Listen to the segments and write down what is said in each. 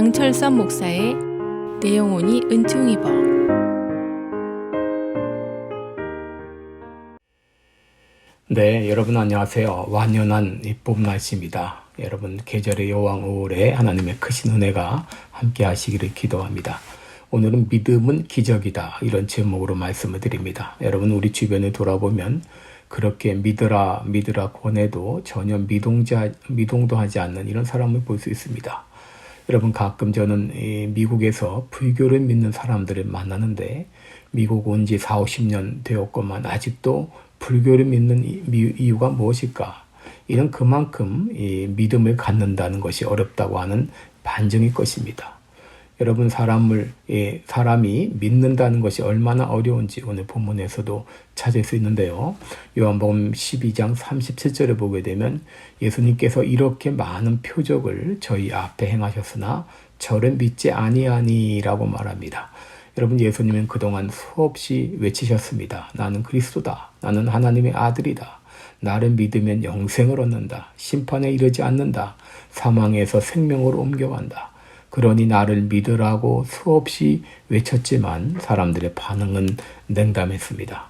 강철선 목사의 내 영혼이 은총 입어. 네, 여러분 안녕하세요. 완연한 이 봄 날씨입니다. 여러분 계절의 여왕 5월에 하나님의 크신 은혜가 함께 하시기를 기도합니다. 오늘은 믿음은 기적이다, 이런 제목으로 말씀을 드립니다. 여러분, 우리 주변에 돌아보면 그렇게 믿으라 권해도 전혀 미동도 하지 않는 이런 사람을 볼 수 있습니다. 여러분, 가끔 저는 미국에서 불교를 믿는 사람들을 만나는데, 미국 온 지 40-50년 되었건만 아직도 불교를 믿는 이유가 무엇일까? 이는 그만큼 믿음을 갖는다는 것이 어렵다고 하는 반증일 것입니다. 여러분, 사람이 믿는다는 것이 얼마나 어려운지 오늘 본문에서도 찾을 수 있는데요. 요한복음 12장 37절에 보게 되면 예수님께서 이렇게 많은 표적을 저희 앞에 행하셨으나 저를 믿지 아니하니라고 말합니다. 여러분, 예수님은 그동안 수없이 외치셨습니다. 나는 그리스도다. 나는 하나님의 아들이다. 나를 믿으면 영생을 얻는다. 심판에 이르지 않는다. 사망에서 생명으로 옮겨간다. 그러니 나를 믿으라고 수없이 외쳤지만 사람들의 반응은 냉담했습니다.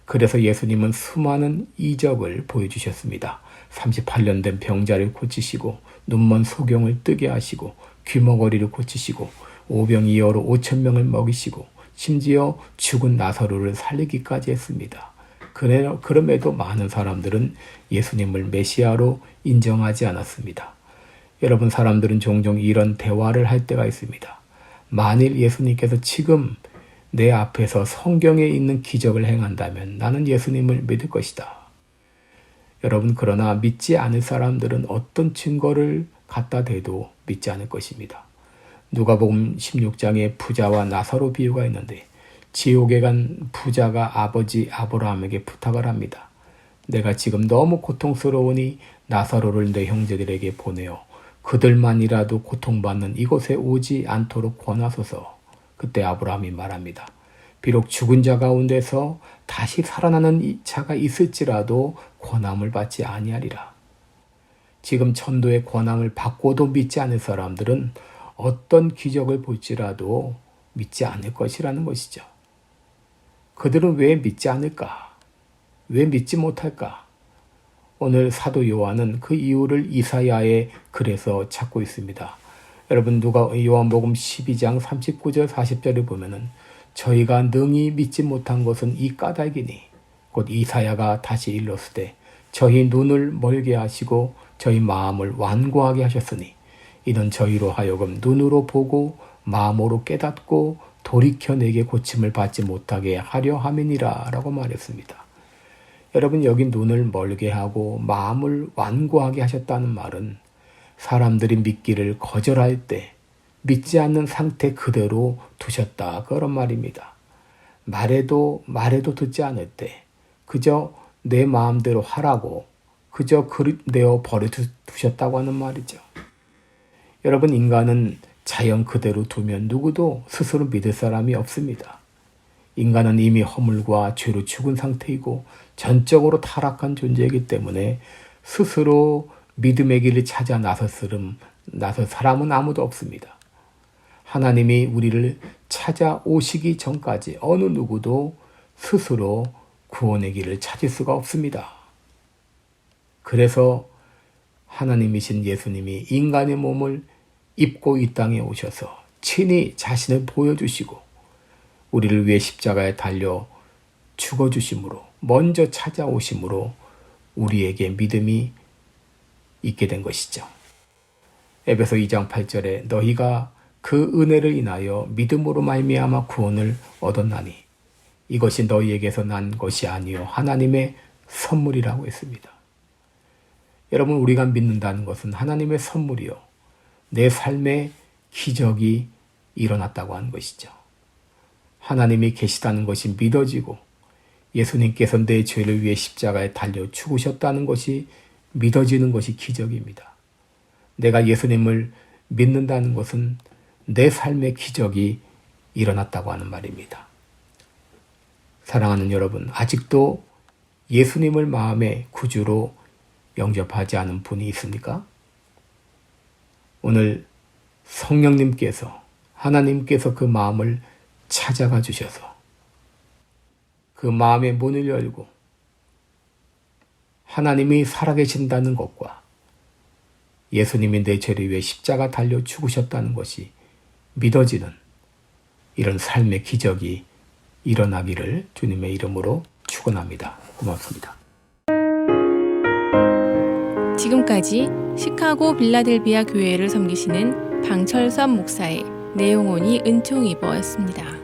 그래서 예수님은 수많은 이적을 보여주셨습니다. 38년 된 병자를 고치시고, 눈먼 소경을 뜨게 하시고, 귀머거리를 고치시고, 오병이어로 5,000명을 먹이시고, 심지어 죽은 나사로를 살리기까지 했습니다. 그럼에도 많은 사람들은 예수님을 메시아로 인정하지 않았습니다. 여러분, 사람들은 종종 이런 대화를 할 때가 있습니다. 만일 예수님께서 지금 내 앞에서 성경에 있는 기적을 행한다면 나는 예수님을 믿을 것이다. 여러분, 그러나 믿지 않을 사람들은 어떤 증거를 갖다 대도 믿지 않을 것입니다. 누가복음 16장에 부자와 나사로 비유가 있는데, 지옥에 간 부자가 아버지 아브라함에게 부탁을 합니다. 내가 지금 너무 고통스러우니 나사로를 내 형제들에게 보내어 그들만이라도 고통받는 이곳에 오지 않도록 권하소서. 그때 아브라함이 말합니다. 비록 죽은 자 가운데서 다시 살아나는 자가 있을지라도 권함을 받지 아니하리라. 지금 천도의 권함을 받고도 믿지 않을 사람들은 어떤 기적을 볼지라도 믿지 않을 것이라는 것이죠. 그들은 왜 믿지 않을까? 왜 믿지 못할까? 오늘 사도 요한은 그 이유를 이사야의 글에서 찾고 있습니다. 여러분, 요한복음 12장 39절 40절을 보면은 저희가 능히 믿지 못한 것은 이 까닭이니, 곧 이사야가 다시 일렀으되 저희 눈을 멀게 하시고 저희 마음을 완고하게 하셨으니 이는 저희로 하여금 눈으로 보고 마음으로 깨닫고 돌이켜 내게 고침을 받지 못하게 하려 함이니라 라고 말했습니다. 여러분, 여기 눈을 멀게 하고 마음을 완고하게 하셨다는 말은 사람들이 믿기를 거절할 때 믿지 않는 상태 그대로 두셨다, 그런 말입니다. 말해도 듣지 않을 때 그저 내 마음대로 하라고 그저 그릇내어 버려두셨다고 하는 말이죠. 여러분, 인간은 자연 그대로 두면 누구도 스스로 믿을 사람이 없습니다. 인간은 이미 허물과 죄로 죽은 상태이고 전적으로 타락한 존재이기 때문에 스스로 믿음의 길을 찾아 나설 사람은 아무도 없습니다. 하나님이 우리를 찾아오시기 전까지 어느 누구도 스스로 구원의 길을 찾을 수가 없습니다. 그래서 하나님이신 예수님이 인간의 몸을 입고 이 땅에 오셔서 친히 자신을 보여주시고 우리를 위해 십자가에 달려 죽어주심으로, 먼저 찾아오심으로 우리에게 믿음이 있게 된 것이죠. 에베소 2장 8절에 너희가 그 은혜를 인하여 믿음으로 말미암아 구원을 얻었나니 이것이 너희에게서 난 것이 아니요 하나님의 선물이라고 했습니다. 여러분, 우리가 믿는다는 것은 하나님의 선물이요, 내 삶에 기적이 일어났다고 하는 것이죠. 하나님이 계시다는 것이 믿어지고 예수님께서 내 죄를 위해 십자가에 달려 죽으셨다는 것이 믿어지는 것이 기적입니다. 내가 예수님을 믿는다는 것은 내 삶의 기적이 일어났다고 하는 말입니다. 사랑하는 여러분, 아직도 예수님을 마음의 구주로 영접하지 않은 분이 있습니까? 오늘 성령님께서 하나님께서 그 마음을 찾아가 주셔서 그 마음의 문을 열고 하나님이 살아계신다는 것과 예수님이 내 죄를 위해 십자가 달려 죽으셨다는 것이 믿어지는 이런 삶의 기적이 일어나기를 주님의 이름으로 축원합니다. 고맙습니다. 지금까지 시카고 빌라델비아 교회를 섬기시는 방철섭 목사의 내용온이 은총이버였습니다.